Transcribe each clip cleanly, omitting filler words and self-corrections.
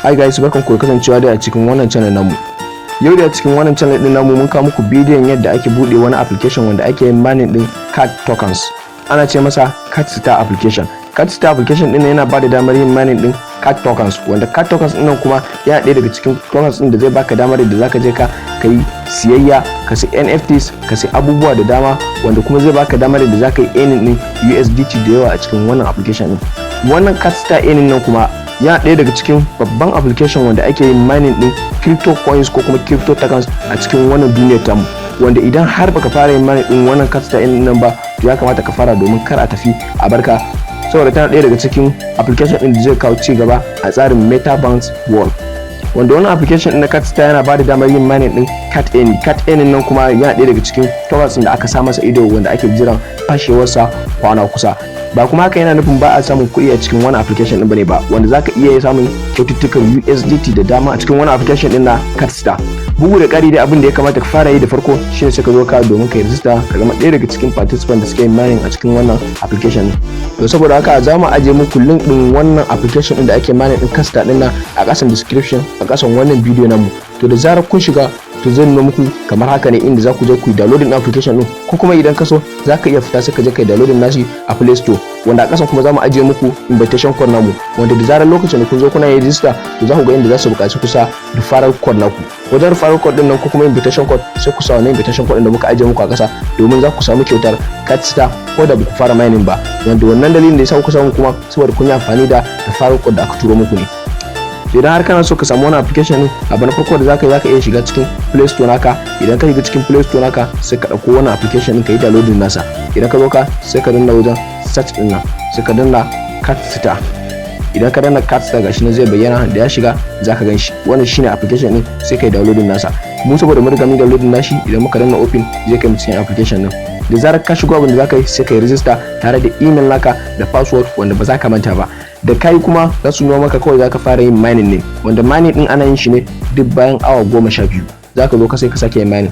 Hi guys, barkanku da kasancewa da a cikin wannan channel namu. Yau da cikin wannan channel din namu mun kawo muku bidiyon yadda ake bude wani application wanda ake yin mining din cat tokens. Ana ce masa Catstar application. Catstar application din yana bada damar yin mining din cat tokens, wanda cat tokens din nan kuma yana ɗaya daga cikin tokens din da zai baka damar da zaka je ka yi siyayya, ka sai NFTs, ka sai abubuwa da dama, wanda kuma zai baka damar da zaka yi earning din USDT da yawa a cikin wannan application din. Wannan Catstar earning nan kuma yana ɗaya daga cikin babban application wanda ake yin mining din crypto coins ko kuma crypto tokens a cikin wannan duniyar tamu, wanda idan har baka fara yin mining din wannan Catstar earning nan ba, to ya kamata ka fara domin kar a tafi a barka, saboda tana ɗaya daga cikin application din da zai kawo ci gaba a tsarin metaverse world. Wanda wannan application din na Catstar yana bada damar yin mining din cat earning nan kuma yana ɗaya daga cikin tokens da aka sa masa ido wanda ake jiran fashewarsa kwana kusa. Ba kuma haka yana nufin ba a samun kuɗi a cikin wani application din bane ba, wanda zaka iya samun kyaututtukan USDT da dama a cikin wani application din na Catstar. Bugu da ƙari dai abin da ya kamata ka fara yi da farko shine sai ka zo ka domin ka register ka zama ɗaya daga cikin participant da suke yin mining a cikin wannan application. To saboda haka za mu ajiye muku link din wannan application din da ake mining din Catstar din nan a ƙasan description a ƙasan wannan bidiyo namu. To da zarar kun shiga to zan nuna muku kamar haka ne inda za ku je ku yi downloading application din, ko kuma idan ka so za ka iya fita sai ka je ka yi downloading nashi a Play Store, wanda a ƙasan kuma za mu ajiye muku invitation code namu, wanda da zarar lokacin da kun zo kuna yin register to za ku ga inda za su buƙaci kusa referral code naku. Wajen referral code din nan ko kuma invitation code sai ku sa wannan invitation code din da muka ajiye muku a ƙasa domin za ku samu kyautar Catstar ko da ba ku fara mining ba, wanda wannan dalilin da ya sa ku samu kuma saboda kun yi amfani da referral code da aka turo muku ne. Idan har kana so ka samu wani application din, abu na farko da zaka iya shiga cikin Play Store naka. Idan ka shiga cikin Play Store naka sai ka dauko wannan application din ka yi downloading nasa. Idan ka zo ka sai ka danna wajen search din nan, sai ka danna Catstar. Idan ka danna Catstar gashi nan zai bayyana, da ya shiga zaka gan shi. Wannan shine application din, sai ka yi downloading nasa. Mu saboda mun riga mun downloading nashi, idan muka danna open zai kai mu cikin application din. Da zarar ka shigo abin da zaka yi sai ka yi register tare da email naka da password wanda ba za ka manta ba. Da kai kuma za su nuna maka kawai zaka fara yin mining ne, wanda mining din ana yin shi ne duk bayan awa 12 zaka zo ka sai ka sake yin mining.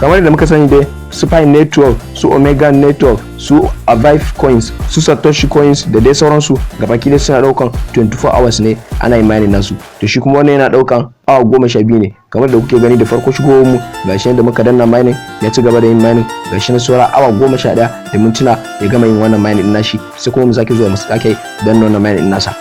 Kamar da muka sani dai su Pi network, su Omega network, su Avive coins, su Satoshi coins da dai sauransu gabaki dai suna daukan 24 hours ne ana yin mining nasu. To shi kuma wannan yana daukan awa 12 ne, kamar da kuke gani da farko shigowar mu gashi yadda muka danna mining ya ci gaba da yin mining, gashi na saura awa 11 da mintuna ya gama yin wannan mining din nashi, sai kuma mu sake zuwa mu sake danna wannan mining din nasa.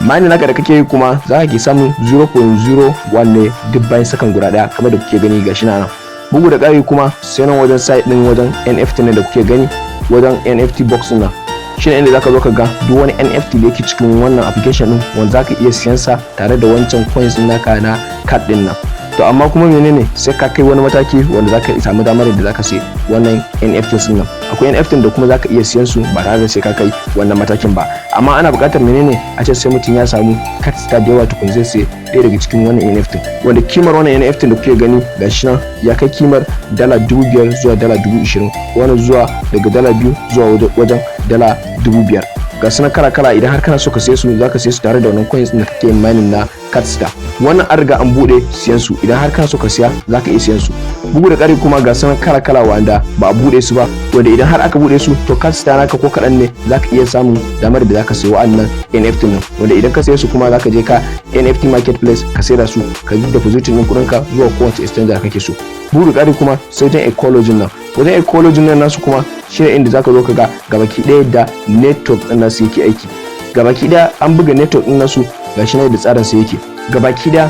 Mining naka da kake yi kuma za ka ke samun 0.01 ne duk bayan sakan guda daya, kamar da kuke gani gashi nan. Bugu da ƙari kuma sai nan wajen site din wajen NFT ne da kuke gani, wajen NFT box din nan shine inda zaka zo ka ga duk wani NFT da yake cikin wannan application din, wanda zaka iya siyan sa tare da wancan coins din naka na card din nan. To amma kuma menene sai ka kai wani mataki wanda zaka samu damar da zaka sai wannan NFTs din nan. Akwai NFT da kuma zaka iya siyan su ba tare da sai ka kai wannan matakin ba, amma ana buƙatar menene a ce sai mutum ya samu Catstar da yawa tukun zai sai ɗaya daga cikin wannan NFT, wanda kimar wannan NFT da kuke gani gashi nan ya kai kimar $5,000 zuwa $20,000, wani zuwa daga $2 zuwa wajen $5,000. Ga su na kala idan har kana so ka siye su zaka siye su tare da wannan coins din da kake yin mining na Catstar. Wannan an riga an bude siyan su, idan har kana so ka siya zaka iya siyan su. Bugu da ƙari kuma ga su na kala wanda ba a bude su ba, wanda idan har aka bude su to Catstar naka ko kaɗan ne zaka iya samun damar da zaka siya wa'annan NFT nan, wanda idan ka siye su kuma zaka je ka NFT marketplace ka sayar su, ka yi deposit din kuɗin ka zuwa kowace exchange da kake so. Bugu da ƙari kuma sai wajen ecology nan, wajen ecology nan nasu kuma shine inda zaka zo ka ga gabaki ɗaya da network din nasu yake aiki. Gabaki ɗaya an buga network din nasu gashi ne da tsarin sa yake. Gabaki ɗaya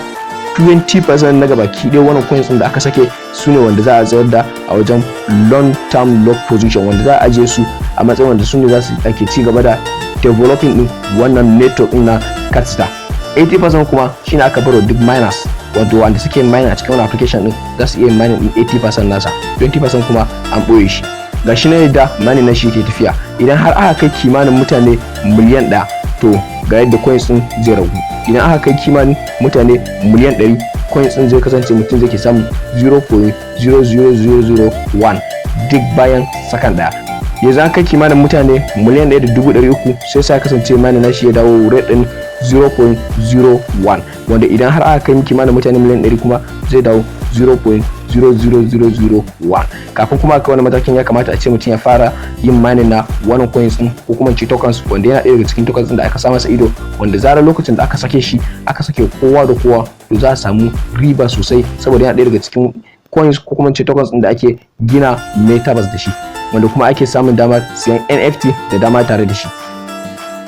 20% na gabaki ɗaya wannan coins din da aka sake su ne wanda za a tsayar da a wajen long term lock position, wanda za a ajiye su a matsayin wanda su ne za su ake ci gaba da developing din wannan network din na Catstar. 80% kuma shine aka baro duk miners, wato wanda suke mining a cikin wannan application din za su iya mining din 80% nasa, 20% kuma an boye shi. Gashi ne da mining na shi ke tafiya. Idan har aka kai kimanin mutane miliyan 1 to ga yadda coins din zai ragu. Idan aka kai kimanin mutane miliyan 100 coins din zai kasance mutum zai ke samu 0.00001 duk bayan sakan daya. Yanzu an kai kimanin mutane miliyan 1.300 sai sa kasance mining na shi ya dawo rate din 0.01, wanda idan har aka kai kimanin mutane miliyan 100 kuma zai dawo 0.0 0.00001. Kafin kuma ka wani matakin ya kamata a ce mutum ya fara yin mining na wannan coins din ko kuma ce tokens, wanda yana ɗaya daga cikin tokens din da aka sa masa ido, wanda zarar lokacin da aka sake shi, aka sake kowa da kowa, to za a samu riba sosai, saboda yana ɗaya daga cikin coins ko kuma ce tokens din da ake gina metaverse da shi, wanda kuma ake samun damar siyan NFT da dama tare da shi.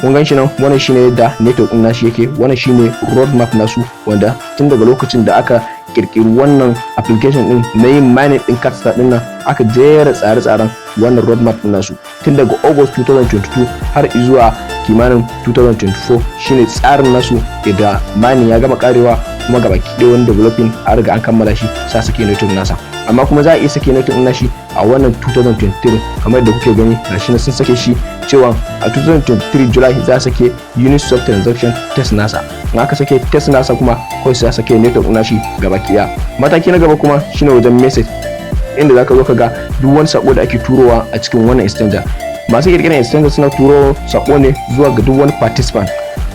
Kun gan shi nan, wannan shine yadda network din nashi yake, wannan shine roadmap nasu, wanda tun daga lokacin da aka kirkiri wannan application din na yin mining din Catstar din nan, aka jera tsare-tsaren wannan roadmap din nasu tun daga August 2022 har zuwa kimanin 2024. shine tsarin nasu da mining ya gama karewa, kuma gaba ɗaya wani developing an riga an kammala shi, sa sake network nasa. Amma kuma za a iya sake network nashi a wannan 2023 kamar da kuke gani, gashi na sun sake shi cewa a 2023 July za a sake unit soft transaction test nasa. In aka sake test nasa kuma kawai sai a sake network nashi gaba ɗaya. Mataki na gaba kuma shine wajen message, inda zaka zo ka ga duk wani sako da ake turowa a cikin wannan exchanger. Masu kirkirar exchanger suna turo sako ne zuwa ga duk wani participant,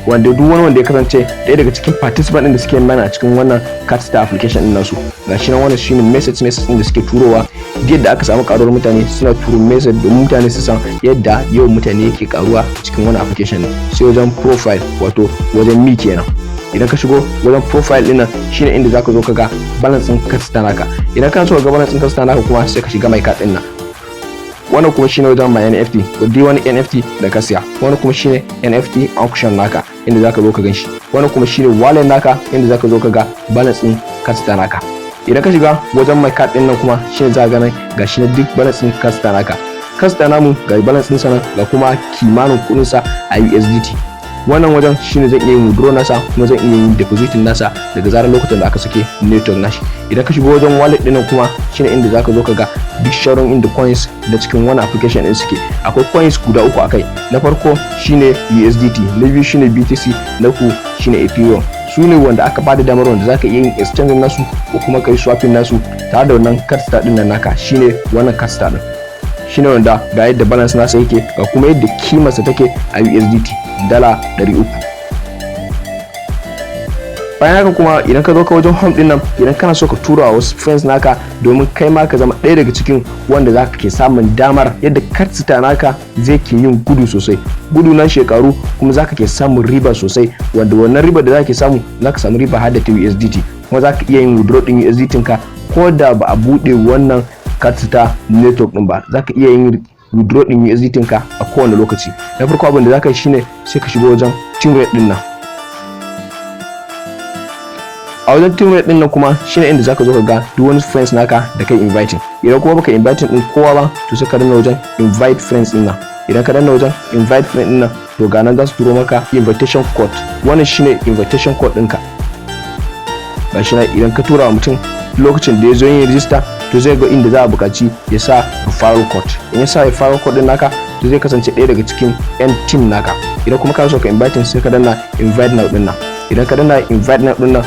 wanda duk wani wanda ya kasance ɗaya daga cikin participant din da suke mana a cikin wannan Catstar application din nasu. Gashi nan wannan shine message din da suke turowa. Yadda aka samu karuwar mutane, suna turo message domin mutane su san yadda yawan mutane yake karuwa cikin wannan application din. Sai wajen profile, wato wajen mi kenan. Idan ka shigo wajen profile din nan, shine inda zaka zo ka ga balance din Catstar naka. Idan kana so ka ga balance din Catstar naka kuma sai ka shiga my card din nan. Wannan kuma shine wajen my NFT, wadda wani NFT da ka siya. Wannan kuma shine NFT auction naka, inda zaka zo ka ganshi. Wannan kuma shine wallet naka, inda zaka zo ka ga balance din Catstar naka. Idan ka shiga wajen my card din nan kuma shine za ka ga nan gashi na duk balance din Catstar naka. Catstar namu ga balance din sa nan, ga kuma kimanin kudin sa a USDT. Wannan wajen shine zan iya yin withdraw nasa, kuma zan iya yin deposit nasa daga zarar lokacin da aka sake network nashi. Idan ka shigo wajen wallet din nan kuma shine inda zaka zo ka ga duk sharon inda coins da cikin wannan application din suke. Akwai coins guda uku akai. Na farko shine USDT, na biyu shine BTC, na uku shine Ethereum. Su ne wanda aka bada damar wanda zaka iya yin exchange nasu ko kuma kai swapping nasu tare da wannan Catstar din nan naka. Shine wannan Catstar din, shine wanda ga yadda balance nasa yake, ga kuma yadda kimarsa take a USDT dala 300. Bayan haka kuma idan ka zo ka wajen home din nan, idan kana so ka tura wasu friends naka domin kai ma ka zama ɗaya daga cikin wanda zaka ke samun damar yadda Catstar naka zai ke yin gudu sosai, gudu na shekaru, kuma zaka ke samun riba sosai, wanda wannan riba da zaka samu, zaka samu riba har da ta USDT, kuma zaka iya yin withdraw din USDT ka ko da ba a bude wannan Catstar network din ba. Zaka iya yin withdraw din USDT ka a kowane lokaci. Na farko abin da zaka yi shine sai ka shigo wajen team rate din nan. A wajen team rate din nan kuma shine inda zaka zo ka ga duk wani friends naka da kai inviting. Idan kuma baka inviting din kowa ba, to sai ka danna wajen invite friends din nan. Idan ka danna wajen invite friend din nan, to ga nan za su turo maka invitation code. Wannan shine invitation code ɗinka. Gashi nan idan ka tura wa mutum lokacin da ya zo yin register, to zai ga inda za a buƙaci ya sa referral code. In ya sa referral code din naka, to zai kasance ɗaya daga cikin 'yan team naka. Idan kuma ka so ka invite sai ka danna invite now din nan. Idan ka danna invite now din nan,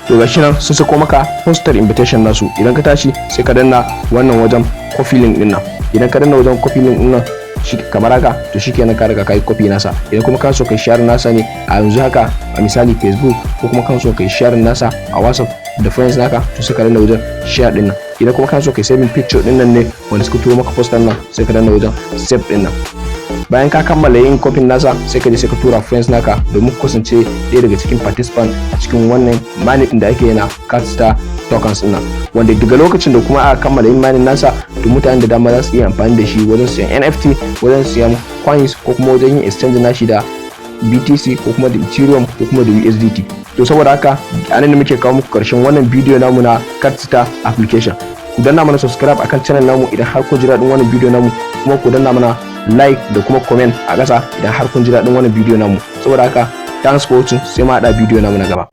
to gashi nan sun sako maka poster invitation nasu. Idan ka tashi sai ka danna wannan wajen copy link din nan. Idan ka danna wajen copy link din nan, shi kamar haka, to shikenan ka riga kai copy nasa. Idan kuma ka so kai share nasa ne a yanzu haka, a misali Facebook, ko kuma ka so kai share nasa a WhatsApp da friends naka, to sai ka danna wajen share din nan. Idan kuma ka so kai saving picture din nan ne wanda suka turo maka poster nan, sai ka danna wajen save din nan. Bayan ka kammala yin copy nasa, sai ka je sai ka tura friends naka domin ku kasance ɗaya daga cikin participant a cikin wannan mining din da ake yana Catstar tokens din nan, wanda daga lokacin da kuma aka kammala yin mining nasa, to mutanen da dama za su iya amfani da shi wajen siyan NFT, wajen siyan coins, ko kuma wajen yin exchange nashi da BTC ko kuma da Ethereum ko kuma da USDT. To saboda haka anan ne muke kawo muku karshen wannan bidiyo namu na Catstar application. Ku danna mana subscribe akan channel namu idan har kun ji daɗin wannan bidiyo namu, kuma ku danna mana like da kuma comment a ƙasa idan har kun ji daɗin wannan bidiyo namu. Saboda haka thanks for watching, sai ma haɗa bidiyo namu na gaba.